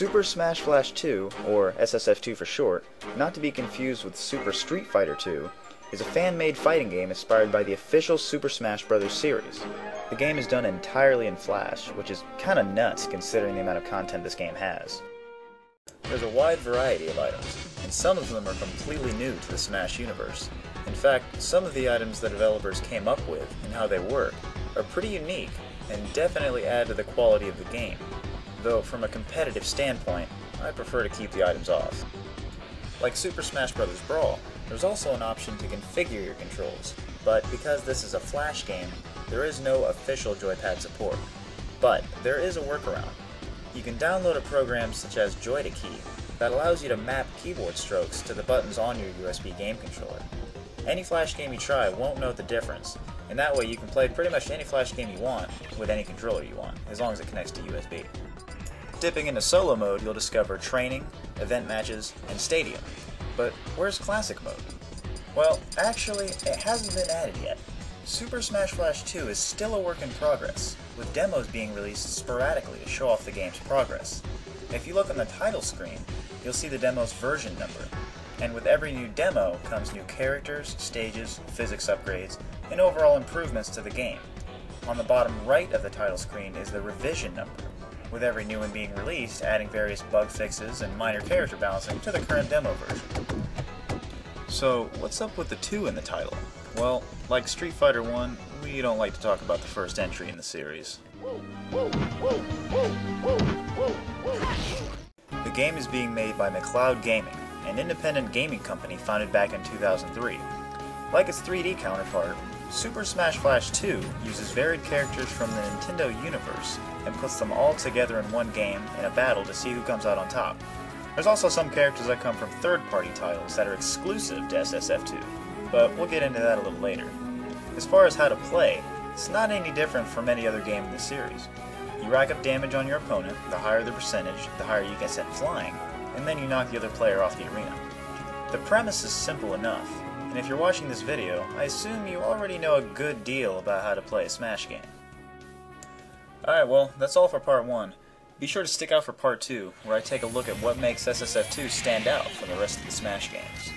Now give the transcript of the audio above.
Super Smash Flash 2, or SSF2 for short, not to be confused with Super Street Fighter 2, is a fan-made fighting game inspired by the official Super Smash Bros. Series. The game is done entirely in Flash, which is kinda nuts considering the amount of content this game has. There's a wide variety of items, and some of them are completely new to the Smash universe. In fact, some of the items the developers came up with and how they work are pretty unique and definitely add to the quality of the game, though from a competitive standpoint, I prefer to keep the items off. Like Super Smash Bros. Brawl, there's also an option to configure your controls, but because this is a Flash game, there is no official joypad support. But there is a workaround. You can download a program such as Joy-to-Key that allows you to map keyboard strokes to the buttons on your USB game controller. Any Flash game you try won't know the difference, and that way you can play pretty much any Flash game you want with any controller you want, as long as it connects to USB. Dipping into solo mode, you'll discover training, event matches, and stadium. But where's classic mode? Well, actually, it hasn't been added yet. Super Smash Flash 2 is still a work in progress, with demos being released sporadically to show off the game's progress. If you look on the title screen, you'll see the demo's version number, and with every new demo comes new characters, stages, physics upgrades, and overall improvements to the game. On the bottom right of the title screen is the revision number, with every new one being released adding various bug fixes and minor character balancing to the current demo version. So, what's up with the 2 in the title? Well, like Street Fighter 1, we don't like to talk about the first entry in the series. The game is being made by McLeod Gaming, an independent gaming company founded back in 2003. Like its 3D counterpart, Super Smash Flash 2 uses varied characters from the Nintendo universe and puts them all together in one game in a battle to see who comes out on top. There's also some characters that come from third-party titles that are exclusive to SSF2, but we'll get into that a little later. As far as how to play, it's not any different from any other game in the series. You rack up damage on your opponent, the higher the percentage, the higher you get sent flying, and then you knock the other player off the arena. The premise is simple enough, and if you're watching this video, I assume you already know a good deal about how to play a Smash game. Alright, well, that's all for part 1. Be sure to stick out for part 2, where I take a look at what makes SSF2 stand out from the rest of the Smash games.